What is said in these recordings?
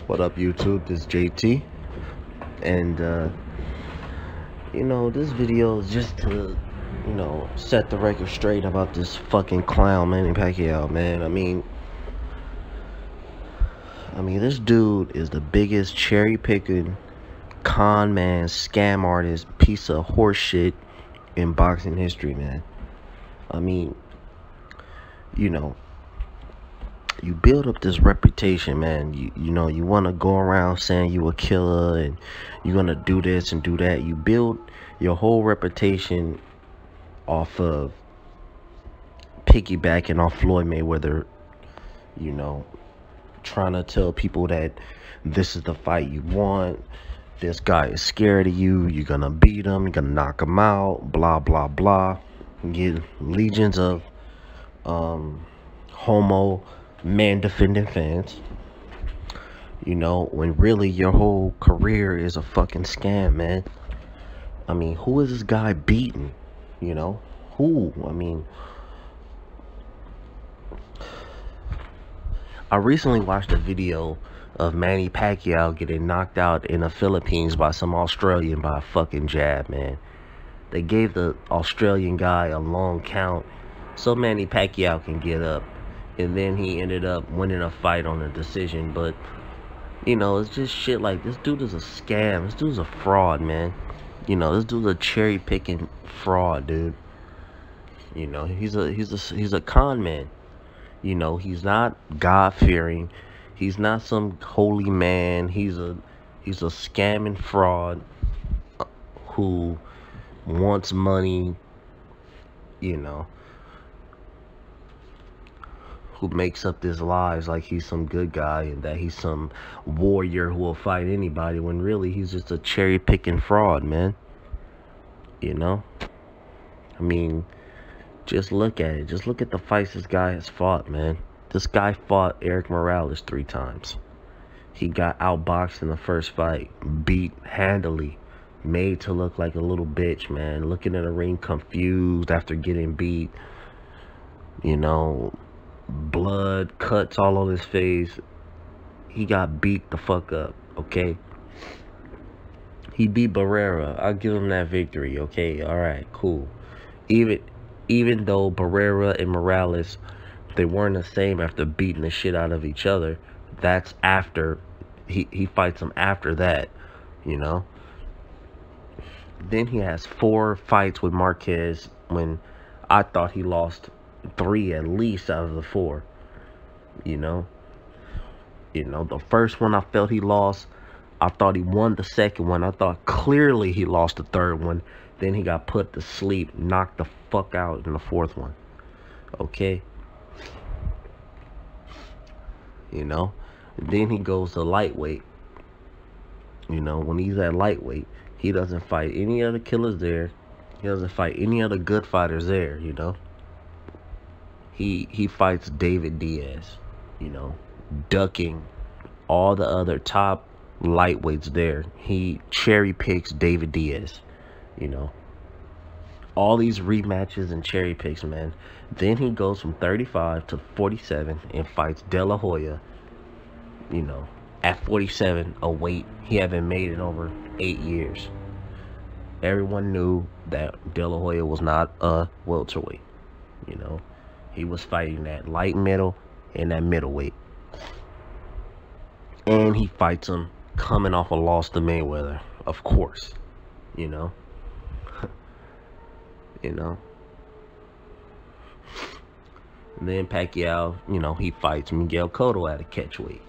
What up, YouTube? This is JT, and this video is just to, set the record straight about this fucking clown, Manny Pacquiao, man. This dude is the biggest cherry-picking con man, scam artist, piece of horse shit in boxing history, man. You build up this reputation, man. You want to go around saying you a killer and you're going to do this and do that. You build your whole reputation off of piggybacking off Floyd Mayweather, trying to tell people that this is the fight you want. This guy is scared of you. You're going to beat him. You're going to knock him out. Blah, blah, blah. Get legions of homo man defending fans, when really your whole career is a fucking scam, man. Who is this guy beating? Who? I recently watched a video of Manny Pacquiao getting knocked out in the Philippines by some Australian by a fucking jab, man. They gave the Australian guy a long count so Manny Pacquiao can get up. And then he ended up winning a fight on a decision. But, it's just shit like, this dude is a scam. This dude's a fraud, man. This dude's a cherry-picking fraud, dude. He's a con man. He's not God-fearing. He's not some holy man. He's a scamming fraud who wants money, who makes up his lies like he's some good guy and that he's some warrior who will fight anybody, when really he's just a cherry-picking fraud, man. Just look at it. Just look at the fights this guy has fought, man. This guy fought Eric Morales 3 times. He got outboxed in the first fight, beat handily, made to look like a little bitch, man. Looking in the ring confused after getting beat. Blood, cuts all on his face. He got beat the fuck up, okay? He beat Barrera. I'll give him that victory, okay? Alright, cool. Even though Barrera and Morales, they weren't the same after beating the shit out of each other, that's after, he fights him after that, Then he has 4 fights with Marquez when I thought he lost 3 at least out of the 4. The first one I felt he lost. I thought he won the second one. I thought clearly he lost the third one. Then he got put to sleep, knocked the fuck out in the 4th one. Okay? Then he goes to lightweight. When he's at lightweight, he doesn't fight any other killers there. He doesn't fight any other good fighters there, He fights David Diaz, ducking all the other top lightweights there. He cherry picks David Diaz, all these rematches and cherry picks, man. Then he goes from 35 to 47 and fights De La Hoya, at 47, a weight he haven't made in over 8 years. Everyone knew that De La Hoya was not a welterweight, He was fighting that light middle and that middleweight. And he fights him coming off a loss to Mayweather, of course. And then Pacquiao, he fights Miguel Cotto at a catchweight.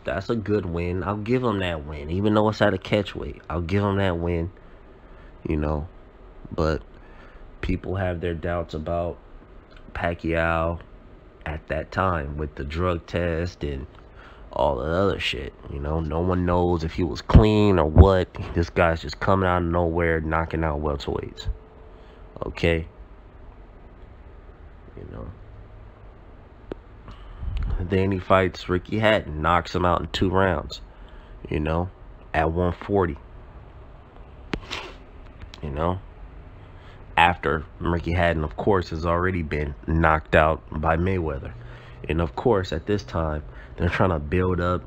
That's a good win. I'll give him that win. Even though it's at a catchweight, I'll give him that win. But people have their doubts about Pacquiao at that time with the drug test and all the other shit. No one knows if he was clean or what. This guy's just coming out of nowhere, knocking out welterweights. Okay? Then he fights Ricky Hatton, knocks him out in 2 rounds, at 140. After Ricky Hatton, of course, has already been knocked out by Mayweather. And of course, at this time, they're trying to build up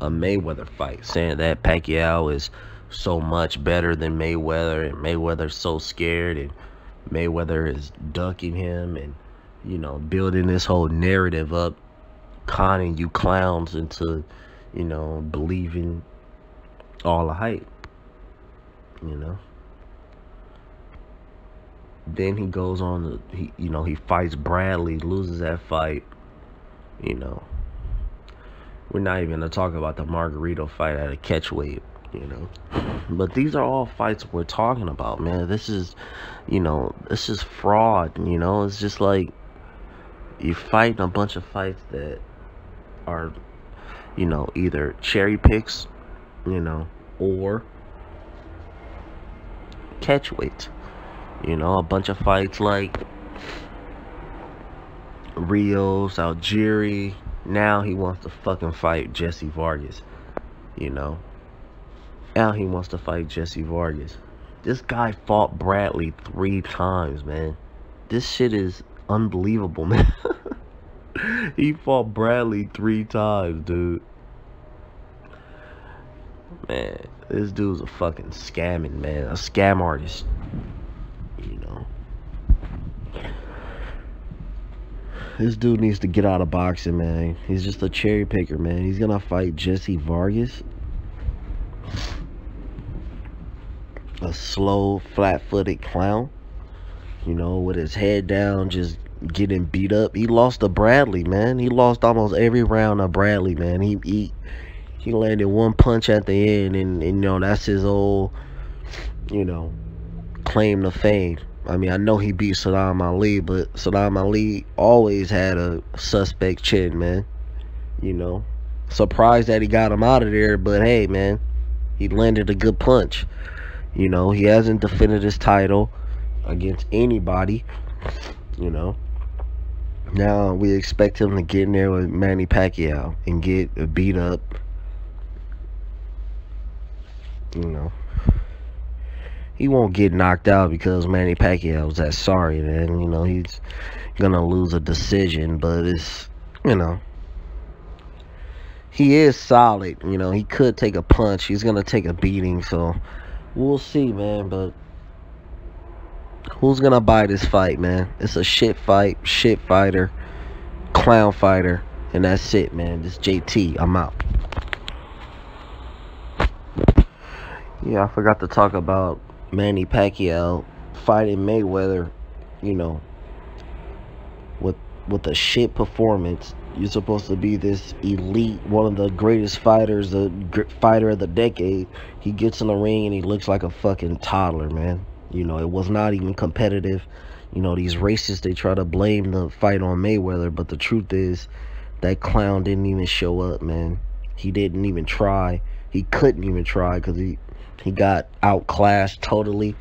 a Mayweather fight, saying that Pacquiao is so much better than Mayweather, and Mayweather's so scared, and Mayweather is ducking him, and building this whole narrative up, conning you clowns into believing all the hype. Then he goes on to, he fights Bradley, loses that fight. We're not even gonna talk about the Margarito fight at a catchweight. But these are all fights we're talking about, man. This is fraud. It's just like you're fighting a bunch of fights that are either cherry picks, or catchweights. A bunch of fights like Rios, Algieri. Now he wants to fucking fight Jesse Vargas. Now he wants to fight Jesse Vargas. This guy fought Bradley 3 times, man. This shit is unbelievable, man. He fought Bradley 3 times, dude. Man, this dude's a fucking scamming, man. A scam artist. This dude needs to get out of boxing, man. He's just a cherry picker, man. He's gonna fight Jesse Vargas. A slow, flat-footed clown. With his head down, just getting beat up. He lost to Bradley, man. He lost almost every round of Bradley, man. He landed one punch at the end, and that's his old, claim to fame. I mean, I know he beat Saddam Ali, but Saddam Ali always had a suspect chin, man. Surprised that he got him out of there, but hey, man, he landed a good punch. He hasn't defended his title against anybody. Now we expect him to get in there with Manny Pacquiao and get beat up. He won't get knocked out because Manny Pacquiao's that sorry, man. He's gonna lose a decision, but it's, he is solid. He could take a punch. He's gonna take a beating, so we'll see, man. But who's gonna buy this fight, man? It's a shit fight, shit fighter, clown fighter, and that's it, man. This JT, I'm out. Yeah, I forgot to talk about Manny Pacquiao fighting Mayweather, with a shit performance. You're supposed to be this elite, one of the greatest fighters, the fighter of the decade. He gets in the ring and he looks like a fucking toddler, man. It was not even competitive. These racists, they try to blame the fight on Mayweather, but the truth is that clown didn't even show up, man. He didn't even try. He couldn't even try because he got outclassed totally.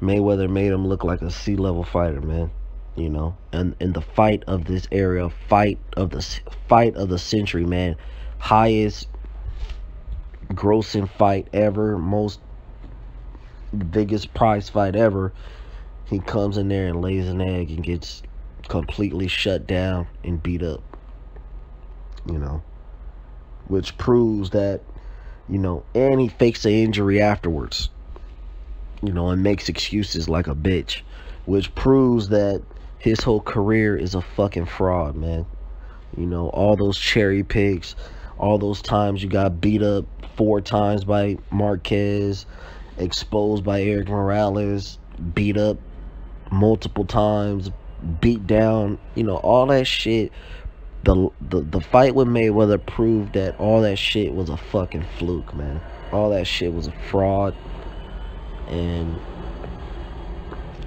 Mayweather made him look like a C-level fighter, man. And in the fight of this era, fight of the century, man. Highest grossing fight ever, biggest prize fight ever. He comes in there and lays an egg and gets completely shut down and beat up. Which proves that, and he fakes the injury afterwards, and makes excuses like a bitch, which proves that his whole career is a fucking fraud, man. All those cherry picks, all those times you got beat up 4 times by Marquez, exposed by Eric Morales, beat up multiple times, beat down, all that shit. The fight with Mayweather proved that all that shit was a fucking fluke, man. All that shit was a fraud, and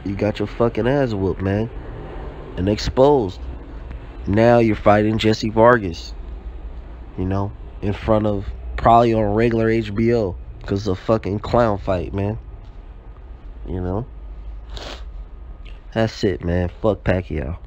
you got your fucking ass whooped, man, and exposed. Now you're fighting Jesse Vargas, in front of, probably on regular HBO, because it's a fucking clown fight, man. That's it, man. Fuck Pacquiao.